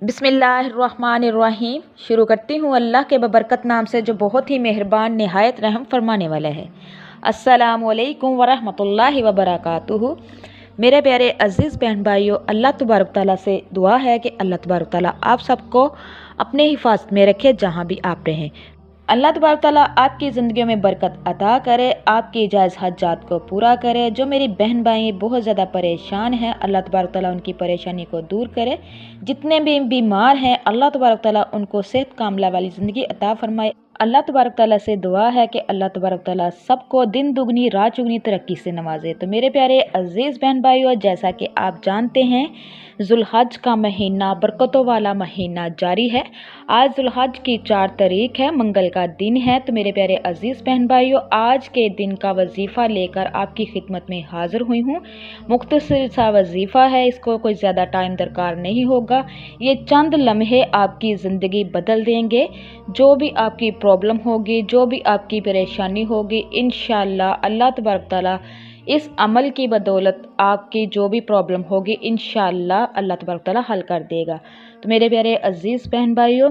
बिस्मिल्लाहिर्रहमानिर्रहीम। शुरू करती हूँ अल्लाह के बबरकत नाम से जो बहुत ही मेहरबान नहायत रहम फरमाने वाला है। अस्सलामुअलैकुम वरहमतुल्लाहि वबरकातुहू। मेरे प्यारे अज़ीज़ बहन भाइयों, अल्लाह तबारक तआला से दुआ है कि अल्लाह तबारक तआला आप सबको अपने हिफाजत में रखे जहाँ भी आप रहें। अल्लाह तबारक तआला आपकी ज़िंदगी में बरकत अता करे, आपकी जायज़ हज्जात को पूरा करे। जो मेरी बहन भाई बहुत ज़्यादा परेशान हैं, अल्लाह तबारक तआला उनकी परेशानी को दूर करे। जितने भी बीमार हैं, अल्लाह तबारक तआला उनको सेहत कामला वाली ज़िंदगी अता फरमाए। अल्लाह तबारक तआला से दुआ है कि अल्लाह तबारक तआला सबको दिन दुगनी रात चुगनी तरक्की से नवाजे। तो मेरे प्यारे अज़ीज़ बहन भाइयों, जैसा कि आप जानते हैं, जुल्हज का महीना बरकतों वाला महीना जारी है। आज जुल्हज की 4 तारीख है, मंगल का दिन है। तो मेरे प्यारे अज़ीज़ बहन भाइयों, आज के दिन का वजीफ़ा लेकर आपकी खिदमत में हाज़िर हुई हूँ। मुख्तसर सा वजीफ़ा है, इसको कोई ज़्यादा टाइम दरकार नहीं होगा। ये चंद लम्हे आपकी ज़िंदगी बदल देंगे। जो भी आपकी प्रॉब्लम होगी, जो भी आपकी परेशानी होगी, इंशाअल्लाह अल्लाह तबारक तआला इस अमल की बदौलत आपकी जो भी प्रॉब्लम होगी इंशाअल्लाह अल्लाह तबारक तआला हल कर देगा। तो मेरे प्यारे अज़ीज़ बहन भाइयों,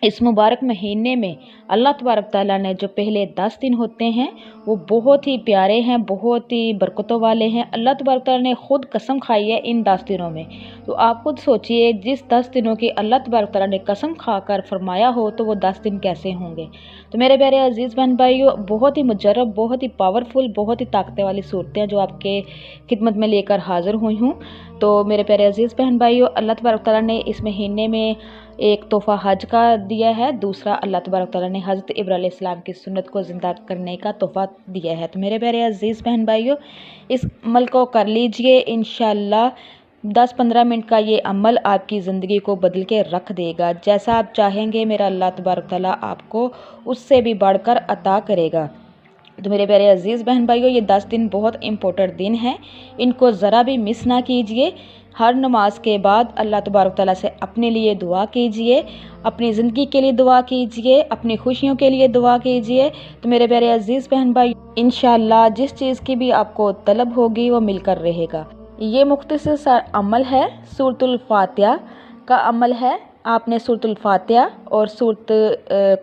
इस मुबारक महीने में अल्लाह तबारक तआला ने जो पहले 10 दिन होते हैं वो बहुत ही प्यारे हैं, बहुत ही बरकतों वाले हैं। अल्लाह तबारक तआला ने ख़ुद कसम खाई है इन 10 दिनों में। तो आप खुद सोचिए, जिस 10 दिनों की अल्लाह तबारक तआला ने कसम खाकर फरमाया हो तो वो 10 दिन कैसे होंगे। तो मेरे प्यारे अज़ीज़ बहन भाइयों, बहुत ही मुजर्रब, बहुत ही पावरफुल, बहुत ही ताकत वाली सूरतें जो आपके खिदमत में लेकर हाज़िर हुई हूँ। तो मेरे प्यारे अज़ीज़ बहन भाइयों, अल्लाह तबारक तआला ने इस महीने में एक तोहफ़ा हज का दिया है, दूसरा अल्लाह तबारक तआला ने हज़रत इब्राहीम अलैहिस्सलाम की सुन्नत को ज़िंदा करने का तोहफ़ा दिया है। तो मेरे प्यारे अज़ीज़ बहन भाइयों, इस अमल को कर लीजिए। इंशाअल्लाह 10-15 मिनट का ये अमल आपकी ज़िंदगी को बदल के रख देगा। जैसा आप चाहेंगे मेरा अल्लाह तबारक तआला आपको उससे भी बढ़कर अता करेगा। तो मेरे प्यारे अज़ीज़ बहन भाइयों, ये 10 दिन बहुत इम्पोर्टेंट दिन हैं, इनको ज़रा भी मिस ना कीजिए। हर नमाज के बाद अल्लाह तबारक तआला से अपने लिए दुआ कीजिए, अपनी ज़िंदगी के लिए दुआ कीजिए, अपनी खुशियों के लिए दुआ कीजिए। तो मेरे प्यारे अज़ीज़ बहन भाई, इंशाअल्लाह जिस चीज़ की भी आपको तलब होगी वो मिलकर रहेगा। ये मुख्तसर सा अमल है, सूरतुल फातिहा का अमल है। आपने सूरतुल फातिहा और सूरत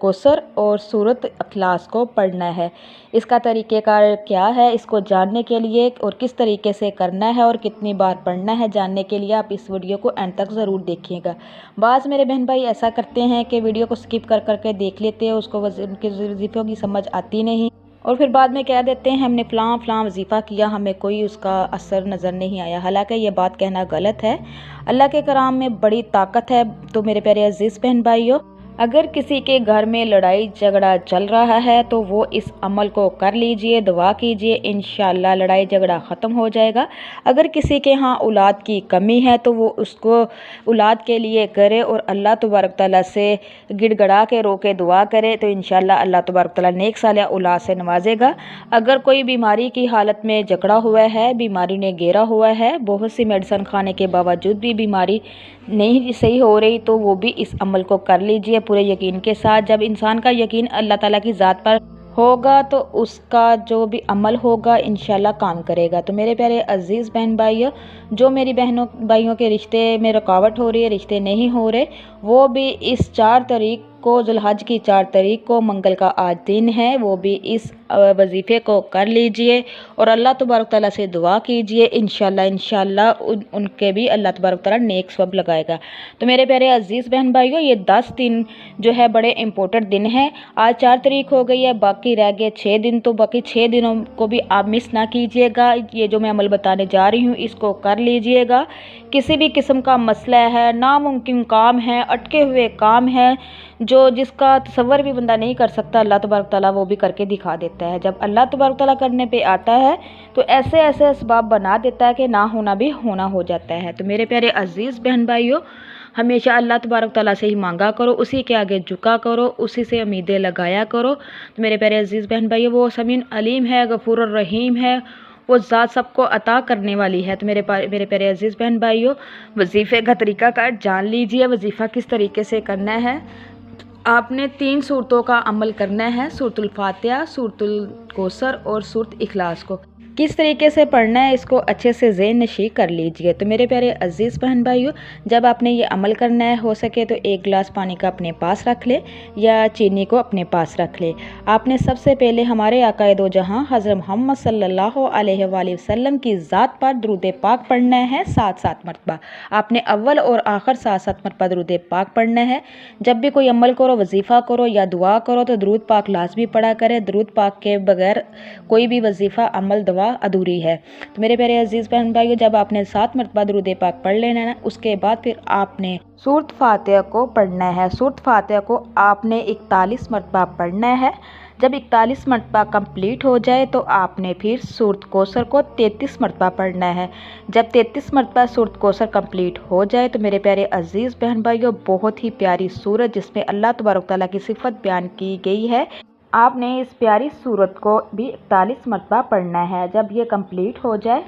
कौसर और सूरत इखलास को पढ़ना है। इसका तरीक़ेकार क्या है, इसको जानने के लिए और किस तरीके से करना है और कितनी बार पढ़ना है, जानने के लिए आप इस वीडियो को एंड तक ज़रूर देखिएगा। बाज़ मेरे बहन भाई ऐसा करते हैं कि वीडियो को स्किप कर करके देख लेते हैं, उसको उनके वजीफ़ों की समझ आती नहीं और फिर बाद में कह देते हैं हमने फ़लाँ वजीफ़ा किया, हमें कोई उसका असर नज़र नहीं आया। हालांकि ये बात कहना गलत है। अल्लाह के कलाम में बड़ी ताकत है। तो मेरे प्यारे अज़ीज़ बहन भाइयों, अगर किसी के घर में लड़ाई झगड़ा चल रहा है तो वो इस अमल को कर लीजिए, दुआ कीजिए, इंशाअल्लाह लड़ाई झगड़ा ख़त्म हो जाएगा। अगर किसी के यहाँ औलाद की कमी है तो वो उसको औलाद के लिए करे और अल्लाह तबारक तआला से गिड़गड़ा के रो के दुआ करे, तो इंशाअल्लाह अल्लाह तबारक तआला नेक सालिह औलाद से नवाजेगा। अगर कोई बीमारी की हालत में जकड़ा हुआ है, बीमारी ने घेरा हुआ है, बहुत सी मेडिसिन खाने के बावजूद भी बीमारी नहीं सही हो रही, तो वो भी इस अमल को कर लीजिए पूरे यकीन के साथ। जब इंसान का यकीन अल्लाह ताला की ज़ात पर होगा तो उसका जो भी अमल होगा इंशाल्लाह काम करेगा। तो मेरे प्यारे अज़ीज़ बहन भाइयों, जो मेरी बहनों भाइयों के रिश्ते में रुकावट हो रही है, रिश्ते नहीं हो रहे, वो भी इस 4 तारीख को, जुल्हज की 4 तारीख को, मंगल का आज दिन है, वो भी इस वजीफ़े को कर लीजिए और अल्लाह तबारक तआला से दुआ कीजिए। इंशाल्लाह उनके भी अल्लाह तबारक तआला नेक सवाब लगाएगा। तो मेरे प्यारे अज़ीज़ बहन भाइयों, ये 10 दिन जो है बड़े इम्पोर्टेंट दिन हैं। आज 4 तारीख हो गई है, बाकी रह गए 6 दिन। तो बाकी 6 दिनों को भी आप मिस ना कीजिएगा। ये जो मैं अमल बताने जा रही हूँ इसको कर लीजिएगा। किसी भी किस्म का मसला है, नामुमकिन काम है, अटके हुए काम है, जो जिसका तसव्वुर भी बंदा नहीं कर सकता, अल्लाह तबारक तआला वो भी करके दिखा देता है। जब अल्लाह तबारक तआला करने पे आता है तो ऐसे ऐसे असबाब बना देता है कि ना होना भी होना हो जाता है। तो मेरे प्यारे अज़ीज़ बहन भाइयों, हमेशा अल्लाह तबारक तआला से ही मांगा करो, उसी के आगे झुका करो, उसी से उम्मीदें लगाया करो। तो मेरे प्यारे अज़ीज़ बहन भाइयों, वो समीन अलीम है, गफूर रहीम है, वो ज़ात सबको अता करने वाली है। तो मेरे प्यारे अज़ीज़ बहन भाइयों, वजीफ़े का तरीक़ाकार जान लीजिए। वजीफ़ा किस तरीके से करना है, आपने 3 सूरतों का अमल करना है, सूरतुल फातिहा, सूरतुल कौसर और सूरत इखलास को। किस तरीके से पढ़ना है इसको अच्छे से ज़हन नशीं कर लीजिए। तो मेरे प्यारे अज़ीज़ बहन भाइयों, जब आपने ये अमल करना है, हो सके तो 1 गिलास पानी का अपने पास रख ले या चीनी को अपने पास रख ले। आपने सबसे पहले हमारे आक़ाए दो जहां हज़रत मोहम्मद सल्लल्लाहु अलैहि वसल्लम की ज़ात पर दुरूद पाक पढ़ना है 7-7 मरतबा। आपने अव्वल और आखिर 7-7 मरतबा दुरूद पाक पढ़ना है। जब भी कोई अमल करो, वजीफ़ा करो या दुआ करो तो दुरूद पाक लाजमी पढ़ा करें। दुरूद पाक के बगैर कोई भी वजीफ़ा, अमल, दुआ अधूरी है। तो मेरे प्यारे अजीज़ बहन भाइयों, जब आपने 7 मरतबा दुरूद पाक पढ़ लेना है, उसके बाद फिर आपने सूरत फातिहा को पढ़ना है। सूरत फातिहा को आपने 41 मरतबा पढ़ना है। जब 41 मरतबा कंप्लीट हो जाए तो आपने फिर सूरत कौसर को 33 मरतबा पढ़ना है। जब 33 मरतबा सूरत कौसर कंप्लीट हो जाए तो मेरे प्यारे अजीज़ बहन भाइयों, बहुत ही प्यारी सूरत जिसमें अल्लाह तबारक तआला की सिफत बयान की गई है, आपने इस प्यारी सूरत को भी 41 मरतबा पढ़ना है। जब ये कंप्लीट हो जाए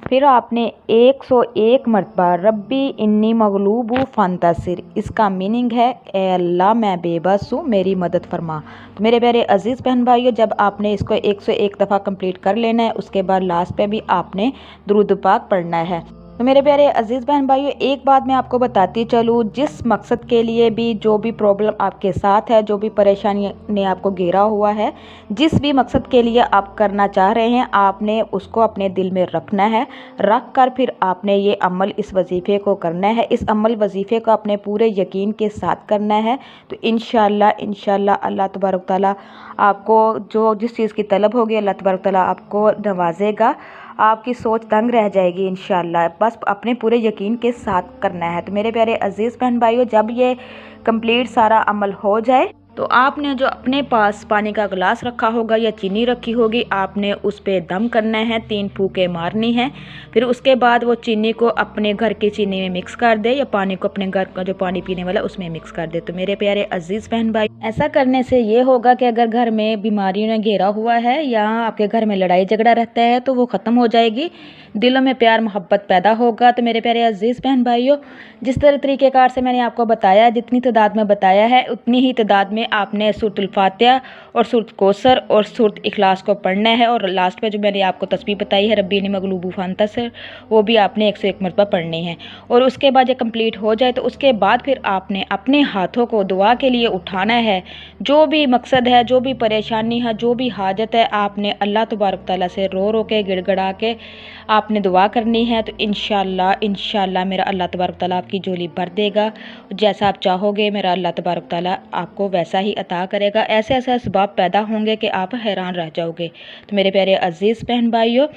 फिर आपने 101 मरतबा रब्बी इन्नी मगलूबु फंतसिर, इसका मीनिंग है ए अल्लाह मैं बेबस हूँ, मेरी मदद फरमा। तो मेरे प्यारे अजीज़ बहन भाइयों, जब आपने इसको 101 दफ़ा कंप्लीट कर लेना है, उसके बाद लास्ट पे भी आपने दुरूद पाक पढ़ना है। तो मेरे प्यारे अजीज़ बहन भाइयों, एक बात मैं आपको बताती चलूँ, जिस मकसद के लिए भी, जो भी प्रॉब्लम आपके साथ है, जो भी परेशानी ने आपको घेरा हुआ है, जिस भी मकसद के लिए आप करना चाह रहे हैं, आपने उसको अपने दिल में रखना है। रख कर फिर आपने ये अमल, इस वजीफ़े को करना है। इस अमल वजीफ़े को अपने पूरे यकीन के साथ करना है। तो इंशाअल्लाह अल्लाह तबारक तआला आपको जो जिस चीज़ की तलब होगी, अल्लाह तबारक तआला आपको नवाजेगा। आपकी सोच दंग रह जाएगी इंशाअल्लाह। बस अपने पूरे यकीन के साथ करना है। तो मेरे प्यारे अजीज़ बहन भाइयों, जब ये कंप्लीट सारा अमल हो जाए तो आपने जो अपने पास पानी का गिलास रखा होगा या चीनी रखी होगी, आपने उस पर दम करना है, 3 फूंके मारनी है। फिर उसके बाद वो चीनी को अपने घर की चीनी में मिक्स कर दे या पानी को अपने घर का जो पानी पीने वाला उसमें मिक्स कर दे। तो मेरे प्यारे अजीज़ बहन भाई, ऐसा करने से ये होगा कि अगर घर में बीमारियों ने घेरा हुआ है या आपके घर में लड़ाई झगड़ा रहता है तो वो ख़त्म हो जाएगी, दिलों में प्यार मोहब्बत पैदा होगा। तो मेरे प्यारे अजीज़ बहन भाइयों, जिस तरीक़ेकार से मैंने आपको बताया, जितनी तादाद में बताया है, उतनी ही तादाद में आपने सूरतुल फातिहा और सूरत कौसर और सूरत इखलास को पढ़ना है। और लास्ट में जो मैंने आपको तस्बीह बताई है रब्बी इन्नी मगलूबु फंतसिर, वो भी आपने 101 मरतबा पढ़नी है। और उसके बाद ये कंप्लीट हो जाए तो उसके बाद फिर आपने अपने हाथों को दुआ के लिए उठाना है। जो भी मकसद है, जो भी परेशानी है, जो भी हाजत है, आपने अल्लाह तबारक तआला से रो रो के, गिड़गड़ा के आपने दुआ करनी है। तो इंशाअल्लाह मेरा अल्लाह तबारक तआला आपकी झोली भर देगा। जैसा आप चाहोगे मेरा अल्लाह तबारक तआला आपको वैसा ही अता करेगा। ऐसे ऐसे असबाब पैदा होंगे कि आप हैरान रह जाओगे। तो मेरे प्यारे अजीज़ बहन भाइयों,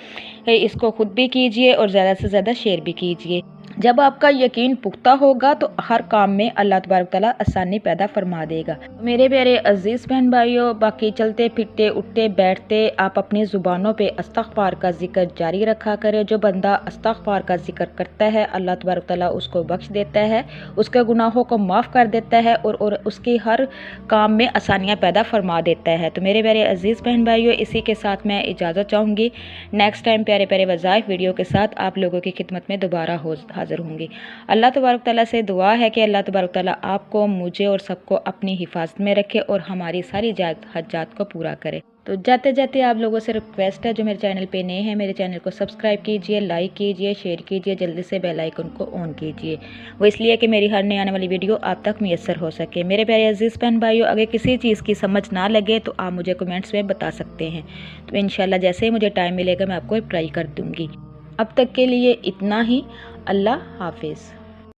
इसको ख़ुद भी कीजिए और ज़्यादा से ज़्यादा शेयर भी कीजिए। जब आपका यकीन पुख्ता होगा तो हर काम में अल्लाह तबारक तआला आसानी पैदा फरमा देगा। मेरे प्यारे अजीज़ बहन भाइयों, बाकी चलते फिरते उठते बैठते आप अपनी ज़ुबानों पे इस्तग़फ़ार का ज़िक्र जारी रखा करें। जो बंदा इस्तग़फ़ार का ज़िक्र करता है, अल्लाह तबारक तआला उसको बख्श देता है, उसके गुनाहों को माफ़ कर देता है और उसकी हर काम में आसानियाँ पैदा फरमा देता है। तो मेरे प्यारे अजीज़ बहन भाइयों, इसी के साथ मैं इजाज़त चाहूँगी। नेक्स्ट टाइम प्यारे प्यारे वज़ाइफ़ वीडियो के साथ आप लोगों की खिदमत में दोबारा हाज़िर होंगी। अल्लाह तबारक तआला से दुआ है कि अल्लाह तबारक तआला आपको, मुझे और सबको अपनी हिफाजत में रखे और हमारी सारी हज्जात को पूरा करे। तो जाते जाते आप लोगों से रिक्वेस्ट है, जो मेरे चैनल पे नए हैं, मेरे चैनल को सब्सक्राइब कीजिए, लाइक कीजिए, शेयर कीजिए, जल्दी से बेल आइकन को ऑन कीजिए। वो इसलिए कि मेरी हर नई आने वाली वीडियो आप तक मैसर हो सके। मेरे प्यारे अजीज़ बहन भाइयों, अगर किसी चीज़ की समझ ना लगे तो आप मुझे कमेंट्स में बता सकते हैं। तो इंशाल्लाह जैसे ही मुझे टाइम मिलेगा मैं आपको रिप्लाई कर दूँगी। अब तक के लिए इतना ही। अल्लाह हाफिज़।